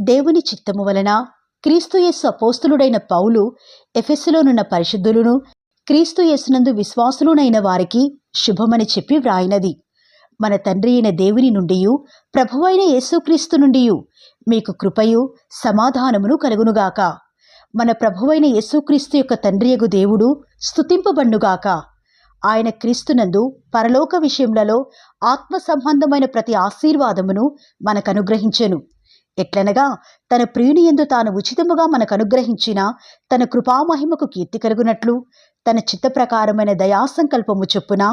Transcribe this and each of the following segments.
దేవుని చిత్తము వలన క్రీస్తు యేసు అపోస్తులుడైన పౌలు ఎఫెసులోనున్న పరిశుద్ధులను క్రీస్తు యేసునందు విశ్వాసులునైన వారికి శుభమని చెప్పి వ్రాయినది. మన తండ్రి అయిన దేవుని నుండియు ప్రభువైన యేసుక్రీస్తు నుండియు మీకు కృపయు సమాధానమును కలుగునుగాక. మన ప్రభువైన యేసుక్రీస్తు యొక్క తండ్రియగు దేవుడు స్తుతింపబడునుగాక. ఆయన క్రీస్తునందు పరలోక విషయములలో ఆత్మ సంబంధమైన ప్రతి ఆశీర్వాదమును మనకనుగ్రహించెను. ఎట్లనగా తన ప్రియుని యందు తాను ఉచితముగా మనకనుగ్రహించిన తన కృపామహిమకు కీర్తి కలుగునట్లు తన చిత్త ప్రకారమైన దయాసంకల్పము చొప్పున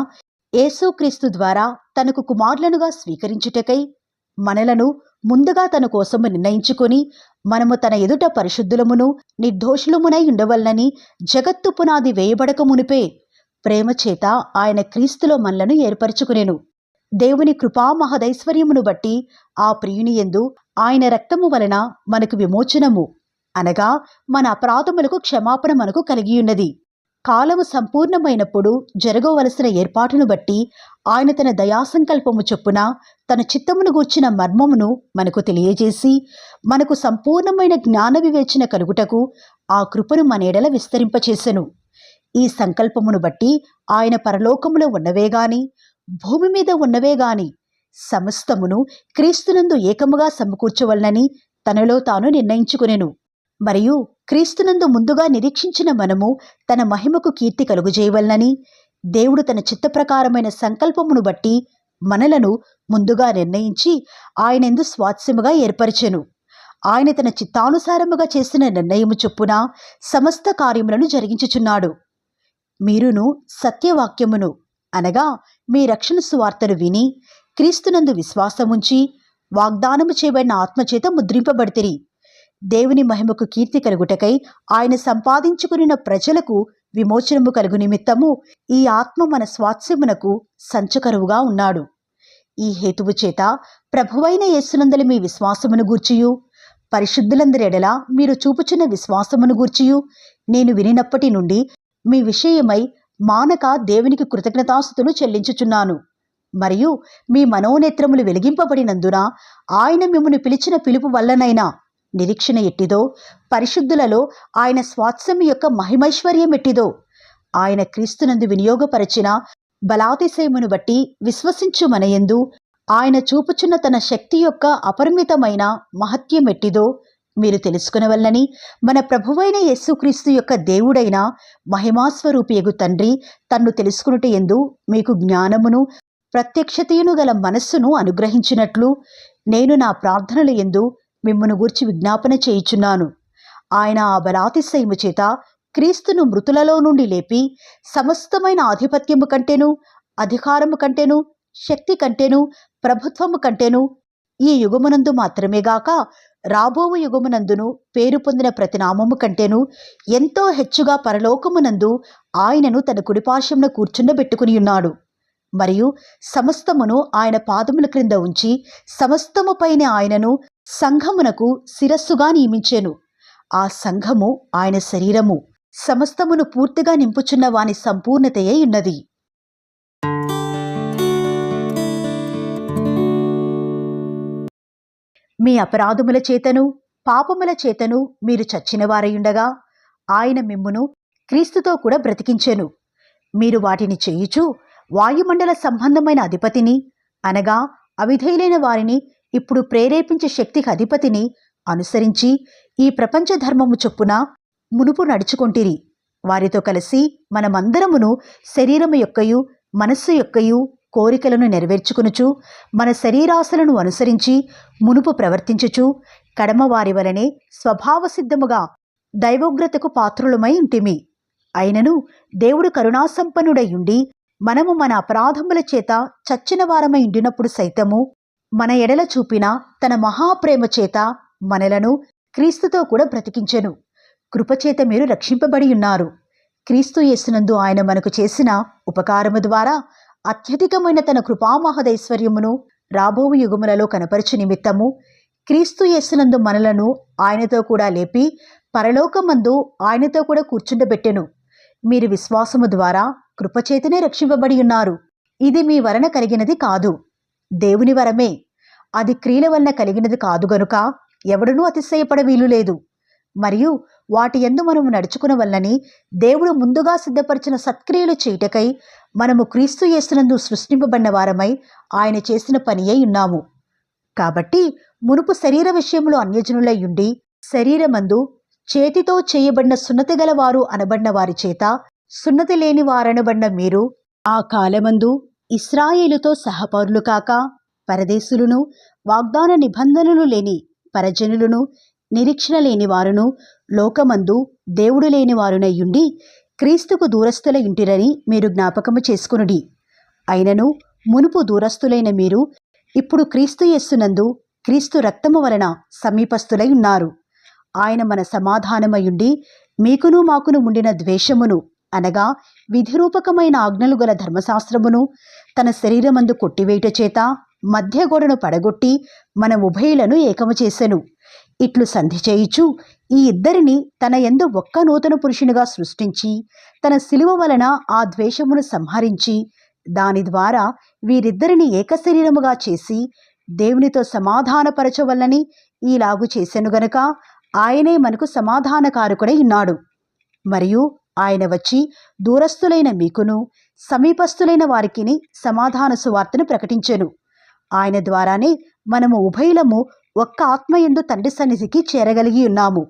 యేసుక్రీస్తు ద్వారా తనకు కుమారులనుగా స్వీకరించుటకై మనలను ముందుగా తన కోసము నిర్ణయించుకొని మనము తన ఎదుట పరిశుద్ధులమును నిర్దోషులమునై ఉండవలనని జగత్తు పునాది వేయబడక మునిపే ప్రేమ చేత ఆయన క్రీస్తులో మనలను ఏర్పరచుకునెను. దేవుని కృపా మహదైశ్వర్యమును బట్టి ఆ ప్రియుని యందు ఆయన రక్తము వలన మనకు విమోచనము అనగా మన అపరాధములకు క్షమాపణ మనకు కలిగియున్నది. కాలము సంపూర్ణమైనప్పుడు జరగవలసిన ఏర్పాటును బట్టి ఆయన తన దయాసంకల్పము చొప్పున తన చిత్తమును గూర్చిన మర్మమును మనకు తెలియజేసి మనకు సంపూర్ణమైన జ్ఞాన వివేచన కలుగుటకు ఆ కృపను మన ఎడల విస్తరింపచేసెను. ఈ సంకల్పమును బట్టి ఆయన పరలోకములో ఉన్నవే గాని భూమి మీద ఉన్నవే గాని సమస్తమును క్రీస్తునందు ఏకముగా సమకూర్చవలనని తనలో తాను నిర్ణయించుకునెను. మరియు క్రీస్తునందు ముందుగా నిరీక్షించిన మనము తన మహిమకు కీర్తి కలుగుజేయవలనని దేవుడు తన చిత్తప్రకారమైన సంకల్పమును బట్టి మనలను ముందుగా నిర్ణయించి ఆయనందు స్వాస్యముగా ఏర్పరిచెను. ఆయన తన చిత్తానుసారముగా చేసిన నిర్ణయము చొప్పున సమస్త కార్యములను జరిగించుచున్నాడు. మీరును సత్యవాక్యమును అనగా మీ రక్షణ సువార్తను విని క్రీస్తునందు విశ్వాసముంచి వాగ్దానము చేయబడిన ఆత్మచేత ముద్రింపబడితిరి. దేవుని మహిమకు కీర్తి కలుగుటకై ఆయన సంపాదించుకున్న ప్రజలకు విమోచనము కలుగు నిమిత్తము ఈ ఆత్మ మన స్వాస్యమునకు సంచకరువుగా ఉన్నాడు. ఈ హేతువు చేత ప్రభువైన యేసునందలి మీ విశ్వాసమును గూర్చియు పరిశుద్ధులందరి ఎడల మీరు చూపుచున్న విశ్వాసమును గూర్చియు నేను వినినప్పటి నుండి మీ విషయమై మానక దేవునికి కృతజ్ఞతాస్తుతులు చెల్లించుచున్నాను. మరియు మీ మనోనేత్రములు వెలిగింపబడినందున ఆయన మిమ్మును పిలిచిన పిలుపు వల్లనైనా నిరీక్షణ ఎట్టిదో పరిశుద్ధులలో ఆయన స్వాస్యం యొక్క మహిమైశ్వర్యం ఎట్టిదో ఆయన క్రీస్తునందు వినియోగపరచిన బలాతిశయమును బట్టి విశ్వసించు మనయందు ఆయన చూపుచున్న తన శక్తి యొక్క అపరిమితమైన మహత్యం ఎట్టిదో మీరు తెలుసుకునవలనని మన ప్రభువైన యేసుక్రీస్తు యొక్క దేవుడైన మహిమాస్వరూపియగు తండ్రి తన్ను తెలుసుకునుట యందు మీకు జ్ఞానమును ప్రత్యక్షతయును గల మనస్సును అనుగ్రహించినట్లు నేను నా ప్రార్థనల యందు మిమ్మును గూర్చి విజ్ఞాపన చేయుచున్నాను. ఆయన ఆ బలాతిశయము చేత క్రీస్తును మృతులలో నుండి లేపి సమస్తమైన ఆధిపత్యము కంటేను అధికారము కంటేను శక్తి కంటేను ప్రభుత్వము కంటేను ఈ యుగమునందు మాత్రమే గాక రాబోవు యుగమునందును పేరు పొందిన ప్రతి నామము కంటేను ఎంతో హెచ్చుగా పరలోకమునందు ఆయనను తన కుడిపార్శ్వమున కూర్చుండబెట్టుకుని ఉన్నాడు. మరియు సమస్తమును ఆయన పాదముల క్రింద ఉంచి సమస్తముపైన ఆయనను సంఘమునకు శిరస్సుగా నియమించెను. ఆ సంఘము ఆయన శరీరము. సమస్తమును పూర్తిగా నింపుచున్న వాని సంపూర్ణతయే ఉన్నది. మీ అపరాధముల చేతను పాపముల చేతను మీరు చచ్చినవారయుండగా ఆయన మిమ్మును క్రీస్తుతో కూడా బ్రతికించెను. మీరు వాటిని చేయుచు వాయుమండల సంబంధమైన అధిపతిని అనగా అవిధేయులైన వారిని ఇప్పుడు ప్రేరేపించే శక్తికి అధిపతిని అనుసరించి ఈ ప్రపంచ ధర్మము చొప్పున మునుపు నడుచుకొంటిరి. వారితో కలిసి మనమందరమును శరీరము యొక్కయు మనస్సు యొక్కయు కోరికలను నెరవేర్చుకునుచు మన శరీరాశలను అనుసరించి మునుపు ప్రవర్తించుచు కడమవారి వలనే స్వభావసిద్ధముగా దైవోగ్రతకు పాత్రులమై ఉంటిమి. అయినను దేవుడు కరుణాసంపన్నుడయుండి మనము మన అపరాధముల చేత చచ్చిన వారమై ఉండినప్పుడు సైతము మన ఎడల చూపిన తన మహాప్రేమ చేత మనలను క్రీస్తుతో కూడా బ్రతికించెను. కృపచేత మీరు రక్షింపబడి ఉన్నారు. క్రీస్తు యేసునందు ఆయన మనకు చేసిన ఉపకారము ద్వారా అత్యధికమైన తన కృపామహదైశ్వర్యమును రాబోవు యుగములలో కనపరచు నిమిత్తము క్రీస్తు యేసునందు మనలను ఆయనతో కూడా లేపి పరలోకమందు ఆయనతో కూడా కూర్చుండబెట్టెను. మీరు విశ్వాసము ద్వారా కృపచేతనే రక్షింపబడి ఉన్నారు. ఇది మీ వలన కలిగినది కాదు, దేవుని వరమే. అది క్రియల వలన కలిగినది కాదు గనుక ఎవడునూ అతిశయపడ వీలులేదు. మరియు వాటి యందు మనము నడుచుకున్న వల్లని దేవుడు ముందుగా సిద్ధపరిచిన సత్క్రియలు చేయుటకై మనము క్రీస్తు యేసునందు సృష్టింపబడిన వారమై ఆయన చేసిన పని అయి ఉన్నాము. కాబట్టి మునుపు శరీర విషయంలో అన్యజనులై ఉండి శరీరమందు చేతితో చేయబడిన సున్నతి గల వారు అనబడిన వారి చేత సున్నతి లేని వారనబడిన మీరు ఆ కాలమందు ఇశ్రాయేలుతో సహపౌరులు కాక పరదేశులను, వాగ్దాన నిబంధనలు లేని పరజనులను, నిరీక్షణ లేని వారును, లోకమందు దేవుడు లేని వారునయ్యుండి క్రీస్తుకు దూరస్థులై ఉంటిరని మీరు జ్ఞాపకము చేసుకొనుడి. అయినను మునుపు దూరస్థులైన మీరు ఇప్పుడు క్రీస్తు యేసునందు క్రీస్తు రక్తము వలన సమీపస్థులై ఉన్నారు. ఆయన మన సమాధానమయుండి మీకును మాకును ఉండిన ద్వేషమును అనగా విధిరూపకమైన ఆజ్ఞలు గల ధర్మశాస్త్రమును తన శరీరమందు కొట్టివేయుట చేత మధ్య గోడను పడగొట్టి మన ఉభయులను ఏకము చేసెను. ఇట్లు సంధి చేయుచు ఈ ఇద్దరిని తన యందు ఒక్క నూతన పురుషునిగా సృష్టించి తన శిలువ వలన ఆ ద్వేషమును సంహరించి దాని ద్వారా వీరిద్దరిని ఏకశరీరముగా చేసి దేవునితో సమాధానపరచవల్లని ఈలాగు చేసెను గనుక ఆయనే మనకు సమాధానకారకుడై ఉన్నాడు. మరియు ఆయన వచ్చి దూరస్థులైన మీకును సమీపస్థులైన వారికిని సమాధాన సువార్తను ప్రకటించెను. ఆయన ద్వారానే మనము ఉభయులము ఒక్క ఆత్మయందు తండ్రి సన్నిధికి చేరగలిగి ఉన్నాము.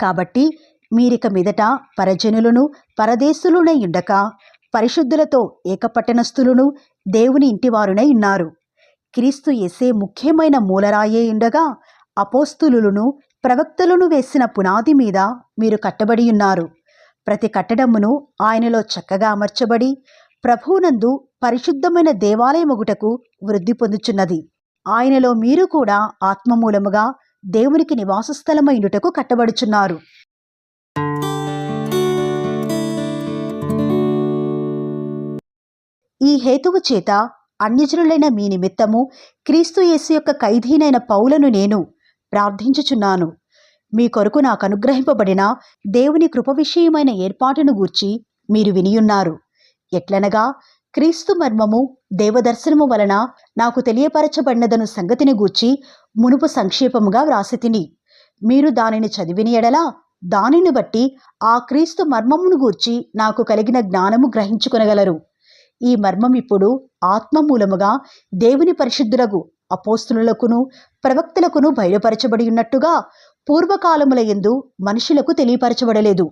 కాబట్టి మీరిక మీదట పరజనులను పరదేశులునై ఉండక పరిశుద్ధులతో ఏకపట్టణస్థులను దేవుని ఇంటివారునై ఉన్నారు. క్రీస్తు యేసే ముఖ్యమైన మూలరాయే ఉండగా అపోస్తులులను ప్రవక్తలను వేసిన పునాది మీద మీరు కట్టబడి ఉన్నారు. ప్రతి కట్టడమును ఆయనలో చక్కగా అమర్చబడి ప్రభువునందు పరిశుద్ధమైన దేవాలయమగుటకు వృద్ధి పొందుచున్నది. ఆయనలో మీరు కూడా ఆత్మమూలముగా దేవునికి నివాస స్థలమైనటకు కట్టబడుచున్నారు. ఈ హేతువు చేత అన్యజనులైన మీ నిమిత్తము క్రీస్తు యేసు యొక్క ఖైదీనైన పౌలను నేను ప్రార్థించుచున్నాను. మీ కొరకు నాకు అనుగ్రహింపబడిన దేవుని కృప విషయమైన ఏర్పాటును గూర్చి మీరు వినియున్నారు. ఎట్లనగా క్రీస్తు మర్మము దేవదర్శనము వలన నాకు తెలియపరచబడినదను సంగతిని గూర్చి మునుపు సంక్షేపముగా వ్రాసితిని. మీరు దానిని చదివిన ఎడల దానిని బట్టి ఆ క్రీస్తు మర్మమును గూర్చి నాకు కలిగిన జ్ఞానము గ్రహించుకొనగలరు. ఈ మర్మం ఇప్పుడు ఆత్మమూలముగా దేవుని పరిశుద్ధులకు అపోస్తులులకును ప్రవక్తలకును బయలుపరచబడి ఉన్నట్టుగా పూర్వకాలముల యందు మనుషులకు తెలియపరచబడలేదు.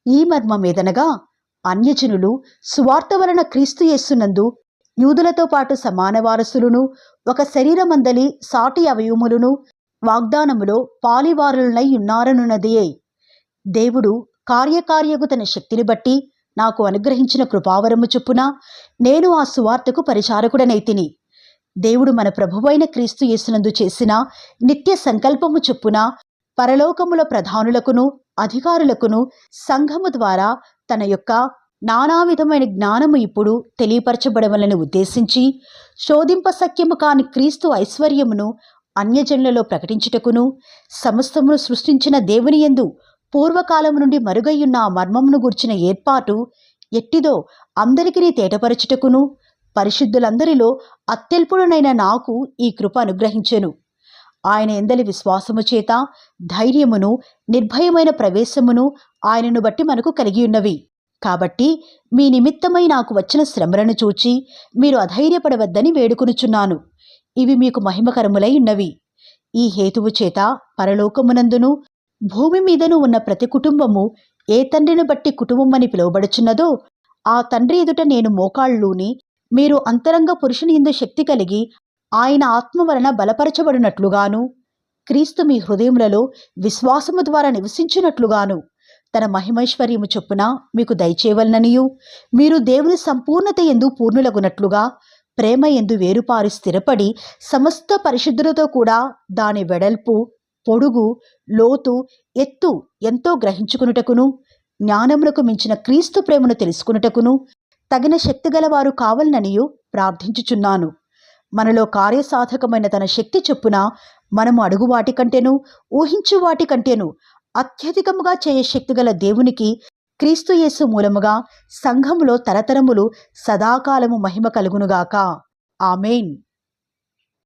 ఈ మర్మమేదనగా అన్యజనులు సువార్త వలన క్రీస్తు యేసునందు యూదులతో పాటు సమాన వారసులను, ఒక శరీరమందలి సాటి అవయవములను వాగ్దానములో పాలివారులనై ఉన్నారనున్నదియే. దేవుడు కార్యకార్యకు తన శక్తిని బట్టి నాకు అనుగ్రహించిన కృపావరము చొప్పున నేను ఆ సువార్తకు పరిచారకుడనైతిని. దేవుడు మన ప్రభువైన క్రీస్తు యేసునందు చేసిన నిత్య సంకల్పము చొప్పున పరలోకముల ప్రధానులకును అధికారులకును సంఘము ద్వారా తన యొక్క నానా విధమైన జ్ఞానము ఇప్పుడు తెలియపరచబడవలని ఉద్దేశించి శోధింపశక్యము కాని క్రీస్తు ఐశ్వర్యమును అన్యజనులలో ప్రకటించుటకును సమస్తమును సృష్టించిన దేవుని యందు పూర్వకాలము నుండి మరుగయ్యున్న ఆ మర్మమును గూర్చిన ఏర్పాటు ఎట్టిదో అందరికీ తేటపరచుటకును పరిశుద్ధులందరిలో అత్యల్పుడనైన నాకు ఈ కృప అనుగ్రహించెను. ఆయన ఎందలి విశ్వాసము చేత ధైర్యమును నిర్భయమైన ప్రవేశమును ఆయనను బట్టి మనకు కలిగి ఉన్నవి. కాబట్టి మీ నిమిత్తమై నాకు వచ్చిన శ్రమలను చూచి మీరు అధైర్యపడవద్దని వేడుకొనుచున్నాను. ఇవి మీకు మహిమకరములై ఉన్నవి. ఈ హేతువు చేత పరలోకమునందును భూమి మీదను ఉన్న ప్రతి కుటుంబము ఏ తండ్రిని బట్టి కుటుంబమని పిలువబడుచున్నదో ఆ తండ్రి ఎదుట నేను మోకాళ్ళూని మీరు అంతరంగ పురుషుని యందు శక్తి కలిగి ఆయన ఆత్మ వలన బలపరచబడినట్లుగాను క్రీస్తు మీ హృదయములలో విశ్వాసము ద్వారా నివసించినట్లుగాను తన మహిమైశ్వర్యము చొప్పున మీకు దయచేయవలననియు మీరు దేవుని సంపూర్ణత యందు పూర్ణులగునట్లుగా ప్రేమ యందు వేరుపారి స్థిరపడి సమస్త పరిశుద్ధులతో కూడా దాని వెడల్పు, పొడుగు, లోతు, ఎత్తు ఎంతో గ్రహించుకునుటకును జ్ఞానమునకు మించిన క్రీస్తు ప్రేమను తెలుసుకునుటకును తగిన శక్తిగలవారు కావాలననియు ప్రార్థించుచున్నాను. మనలో కార్యసాధకమైన తన శక్తి చొప్పున మనము అడుగు వాటి కంటేను ఊహించు వాటి కంటేను అత్యధికముగా చేయ శక్తిగల దేవునికి క్రీస్తు యేసు మూలముగా సంఘములో తరతరములు సదాకాలము మహిమ కలుగునుగాక. ఆమేన్.